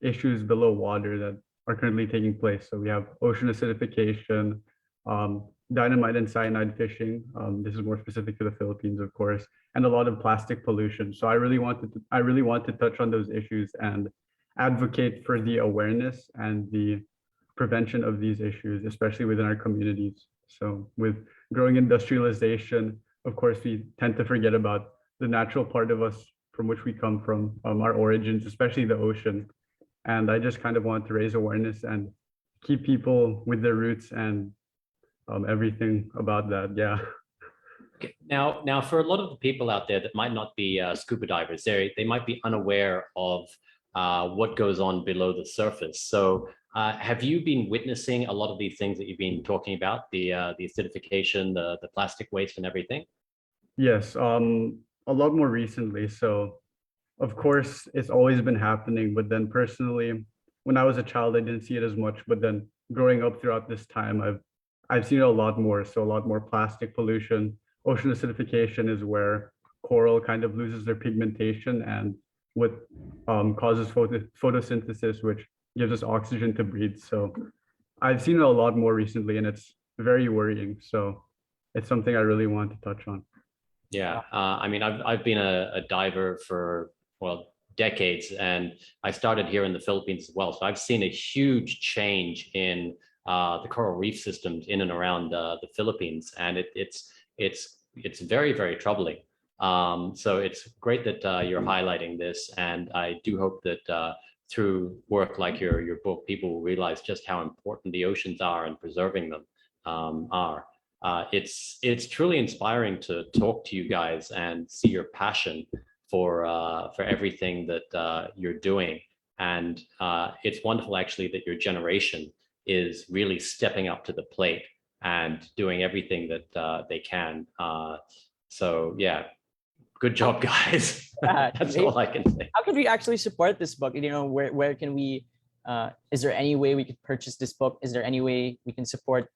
issues below water that are currently taking place. So we have ocean acidification, dynamite and cyanide fishing. This is more specific to the Philippines, of course, and a lot of plastic pollution. So I really want to touch on those issues and advocate for the awareness and the prevention of these issues, especially within our communities. So with growing industrialization, of course, we tend to forget about the natural part of us from which we come from, our origins, especially the ocean. And I just kind of want to raise awareness and keep people with their roots and everything about that. Yeah. Okay. Now, for a lot of the people out there that might not be scuba divers, they might be unaware of what goes on below the surface. So have you been witnessing a lot of these things that you've been talking about, the acidification, the plastic waste and everything? Yes, a lot more recently. So of course, it's always been happening, but then personally, when I was a child, I didn't see it as much. But then growing up throughout this time, I've seen it a lot more. So a lot more plastic pollution. Ocean acidification is where coral kind of loses their pigmentation and what causes photosynthesis, which gives us oxygen to breathe. So I've seen it a lot more recently, and it's very worrying. So it's something I really want to touch on. Yeah, I mean, I've been a diver for, well, decades, and I started here in the Philippines as well. So I've seen a huge change in the coral reef systems in and around the Philippines, and it's very, very troubling. So it's great that you're highlighting this, and I do hope that through work like your book, people will realize just how important the oceans are and preserving them are. It's truly inspiring to talk to you guys and see your passion for everything that you're doing. And it's wonderful actually that your generation is really stepping up to the plate and doing everything that they can. So yeah, good job, guys. That's all I can say. How can we actually support this book? You know, where can we? Is there any way we could purchase this book? Is there any way we can support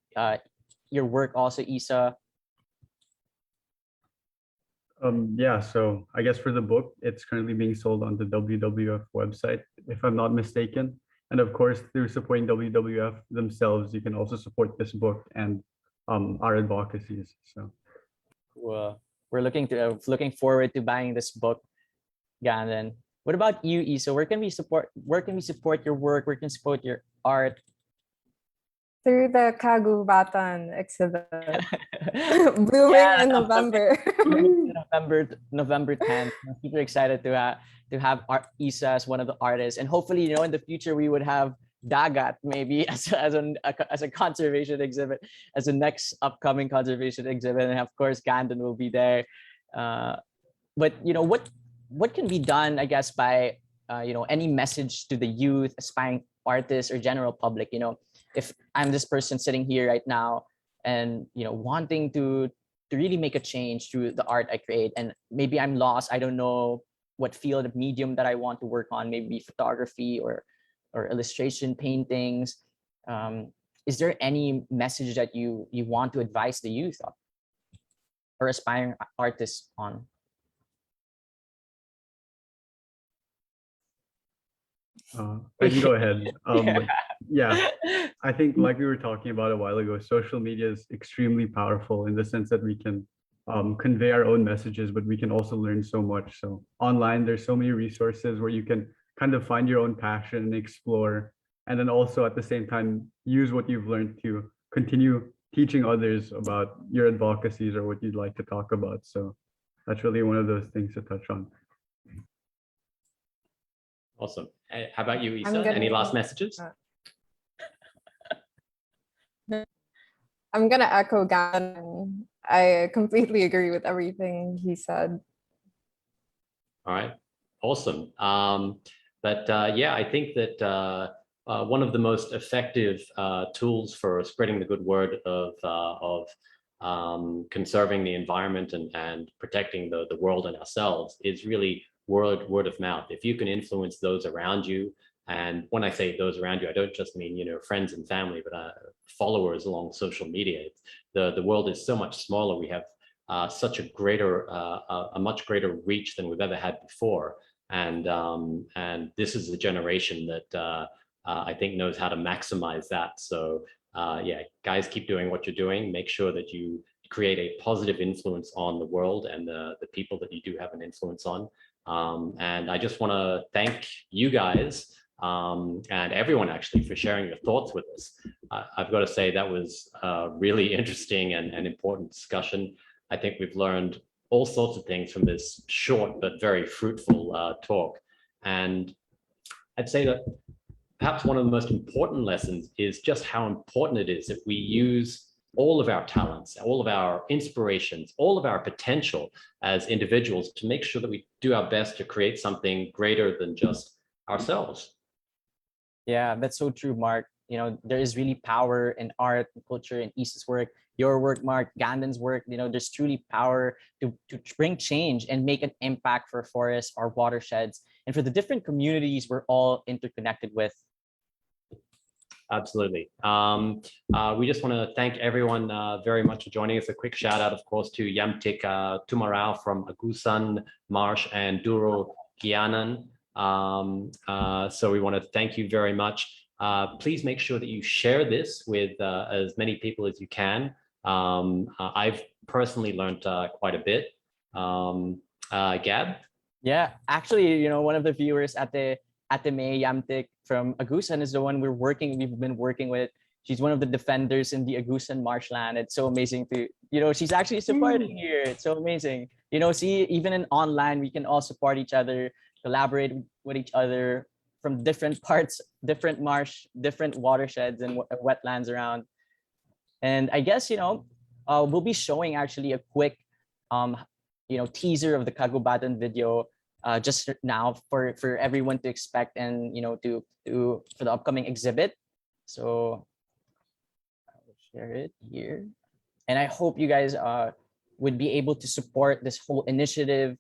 your work also, Isa? Yeah, so I guess for the book, it's currently being sold on the WWF website, if I'm not mistaken. And of course, through supporting WWF themselves, you can also support this book and our advocacies. So We're looking forward to buying this book, Gandan. What about you, Isa? Where can we support your work? Where can we support your art? Through the KAGUBATAN exhibit, blooming in November. November 10th. I'm super excited to have Isa as one of the artists, and hopefully, you know, in the future we would have Dagat maybe as a conservation exhibit, as the next upcoming conservation exhibit, and of course Gandan will be there. But you know, what can be done, I guess, by you know, any message to the youth, aspiring artists, or general public? You know, if I'm this person sitting here right now and, you know, wanting to really make a change through the art I create, and maybe I'm lost, I don't know what field of medium that I want to work on, maybe photography or illustration, paintings. Is there any message that you want to advise the youth of, or aspiring artists on? I can go ahead. Yeah, I think like we were talking about a while ago, social media is extremely powerful in the sense that we can convey our own messages, but we can also learn so much. So online, there's so many resources where you can kind of find your own passion and explore, and then also at the same time use what you've learned to continue teaching others about your advocacies or what you'd like to talk about. So that's really one of those things to touch on. Awesome. How about you, Isa? gonna- Any last messages? I'm gonna echo Gan. I completely agree with everything he said. All right, awesome. Yeah, I think that one of the most effective tools for spreading the good word of conserving the environment and protecting the world and ourselves is really word of mouth. If you can influence those around you, and when I say those around you, I don't just mean, you know, friends and family, but followers along social media. The world is so much smaller. We have such a much greater reach than we've ever had before, and this is a generation that I think knows how to maximize that. So yeah, guys, keep doing what you're doing. Make sure that you create a positive influence on the world and the people that you do have an influence on. And I just want to thank you guys and everyone actually for sharing your thoughts with us. I've got to say that was a really interesting and important discussion. I think we've learned all sorts of things from this short but very fruitful talk. And I'd say that perhaps one of the most important lessons is just how important it is that we use all of our talents, all of our inspirations, all of our potential as individuals to make sure that we do our best to create something greater than just ourselves. Yeah, that's so true, Mark. You know, there is really power in art and culture, in Isa's work, your work, Mark, Gandan's work. You know, there's truly power to bring change and make an impact for forests, our watersheds, and for the different communities we're all interconnected with. Absolutely. We just want to thank everyone very much for joining us. A quick shout out, of course, to Yamtik Tumarao from Agusan Marsh and Duro Gianan. So we want to thank you very much. Please make sure that you share this with as many people as you can. I've personally learned quite a bit. Gab? Yeah, actually, you know, one of the viewers at the May Yamtik from Agusan is the one we've been working with. She's one of the defenders in the Agusan marshland. It's so amazing to, you know, she's actually supporting here. It's so amazing. You know, see, even in online, we can all support each other, collaborate with each other from different parts, different marsh, different watersheds and wetlands around. And I guess, we'll be showing actually a quick, teaser of the Kagubatan video just now for everyone to expect and, for the upcoming exhibit. So I will share it here. And I hope you guys would be able to support this whole initiative,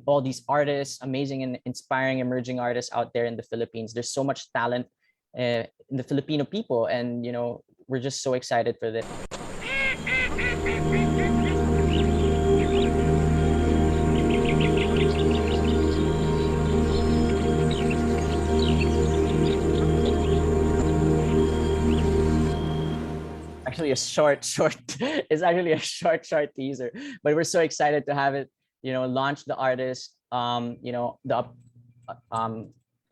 all these artists, amazing and inspiring emerging artists out there in the Philippines. There's so much talent in the Filipino people, and we're just so excited for this. Actually a short it's actually a short teaser, but we're so excited to have it launch the artist,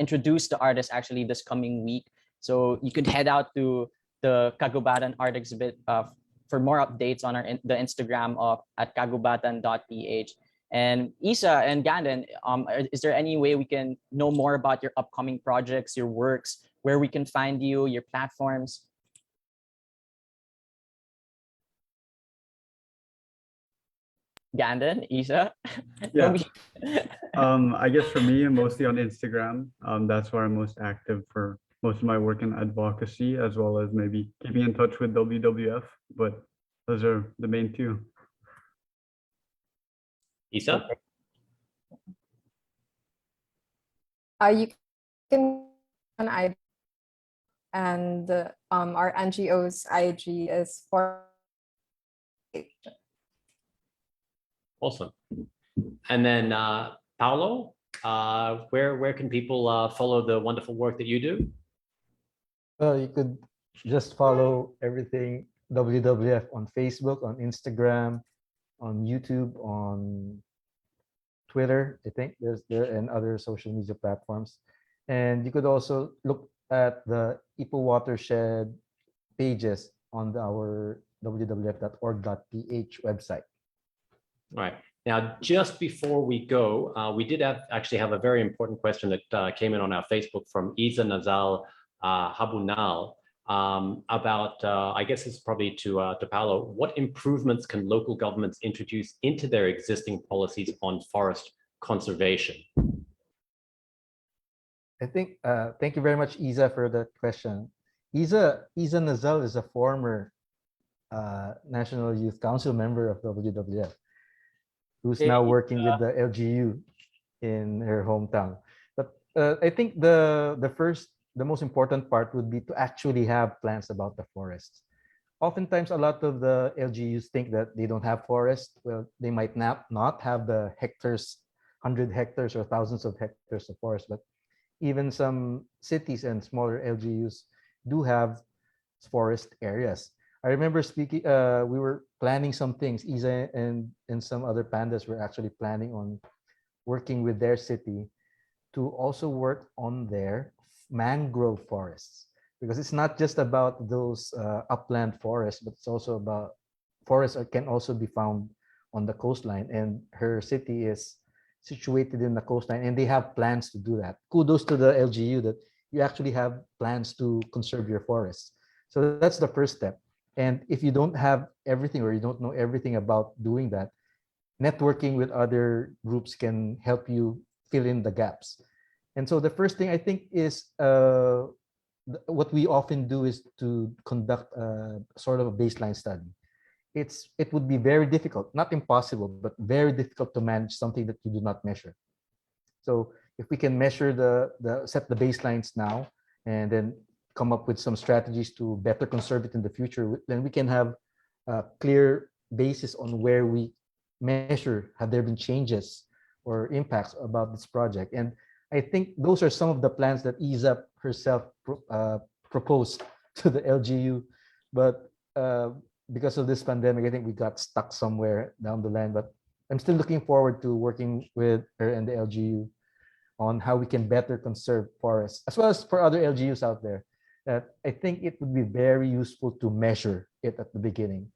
introduce the artist actually this coming week. So you could head out to the Kagubatan art exhibit for more updates on the Instagram of at kagubatan.ph. And Isa and Ganden, is there any way we can know more about your upcoming projects, your works, where we can find you, your platforms? Ganden, Isa? Yeah. I guess for me, mostly on Instagram. That's where I'm most active for most of my work in advocacy, as well as maybe keeping in touch with WWF. But those are the main two. Isa? You can on IG, and our NGO's IG is for. Awesome. And then Paolo, where can people follow the wonderful work that you do? Well, you could just follow everything WWF on Facebook, on Instagram, on YouTube, on Twitter. I think there and other social media platforms. And you could also look at the Ipo Watershed pages on our www.org.ph website. Right. Now, just before we go, we did actually have a very important question that came in on our Facebook from Isa Nazal Habunal about, I guess it's probably to Paolo, what improvements can local governments introduce into their existing policies on forest conservation? I think, thank you very much, Isa, for that question. Isa Nazal is a former National Youth Council member of WWF, who's now working with the LGU in her hometown. But I think the most important part would be to actually have plans about the forests. Oftentimes, a lot of the LGUs think that they don't have forests. Well, they might not have the hectares, 100 hectares or thousands of hectares of forest, but even some cities and smaller LGUs do have forest areas. I remember speaking, we were planning some things. Isa and some other pandas were actually planning on working with their city to also work on their mangrove forests, because it's not just about those upland forests, but it's also about forests that can also be found on the coastline. And her city is situated in the coastline, and they have plans to do that. Kudos to the LGU that you actually have plans to conserve your forests. So that's the first step. And if you don't have everything, or you don't know everything about doing that, networking with other groups can help you fill in the gaps. And so the first thing I think is what we often do is to conduct a sort of a baseline study. It would be very difficult, not impossible, but very difficult to manage something that you do not measure. So if we can measure set the baselines now, and then come up with some strategies to better conserve it in the future, then we can have a clear basis on where we measure, have there been changes or impacts about this project. And I think those are some of the plans that Isa herself proposed to the LGU. But because of this pandemic, I think we got stuck somewhere down the line. But I'm still looking forward to working with her and the LGU on how we can better conserve forests, as well as for other LGUs out there. That I think it would be very useful to measure it at the beginning.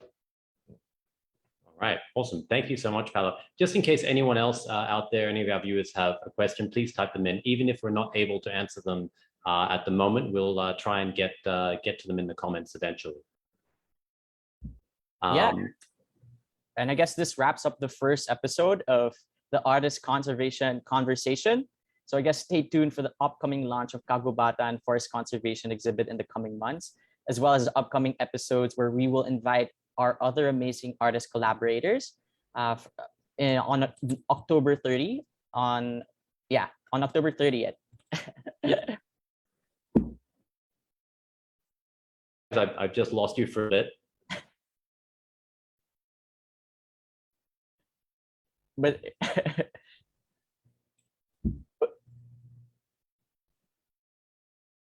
All right, awesome. Thank you so much, Paolo. Just in case anyone else out there, any of our viewers have a question, please type them in. Even if we're not able to answer them at the moment, we'll try and get to them in the comments eventually. Yeah. And I guess this wraps up the first episode of the Artist Conservation Conversation. So I guess stay tuned for the upcoming launch of Kagubatan Forest Conservation exhibit in the coming months, as well as the upcoming episodes where we will invite our other amazing artist collaborators on October 30 on October 30th. I've just lost you for a bit. But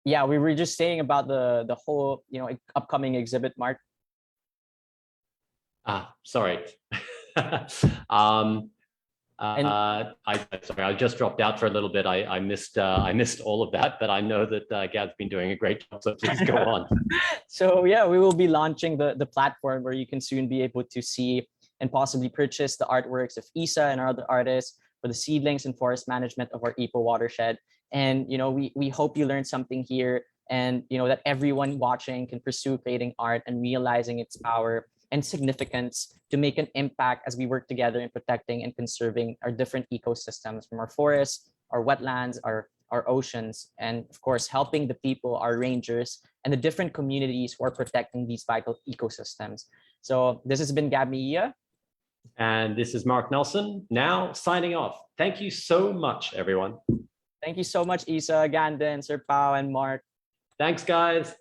yeah, we were just saying about the whole upcoming exhibit, Mark. Sorry. Sorry, I just dropped out for a little bit. I missed all of that, but I know that Gav's been doing a great job, so please go on. So yeah, we will be launching the platform where you can soon be able to see and possibly purchase the artworks of Isa and our other artists for the seedlings and forest management of our Ipo watershed. And we hope you learned something here, and that everyone watching can pursue creating art and realizing its power and significance to make an impact as we work together in protecting and conserving our different ecosystems, from our forests, our wetlands, our oceans, and of course helping the people, our rangers, and the different communities who are protecting these vital ecosystems. So this has been Gab Mejia. And this is Mark Nelson, now signing off. Thank you so much, everyone. Thank you so much, Isa, Ganden, Sir Pao, and Mark. Thanks, guys.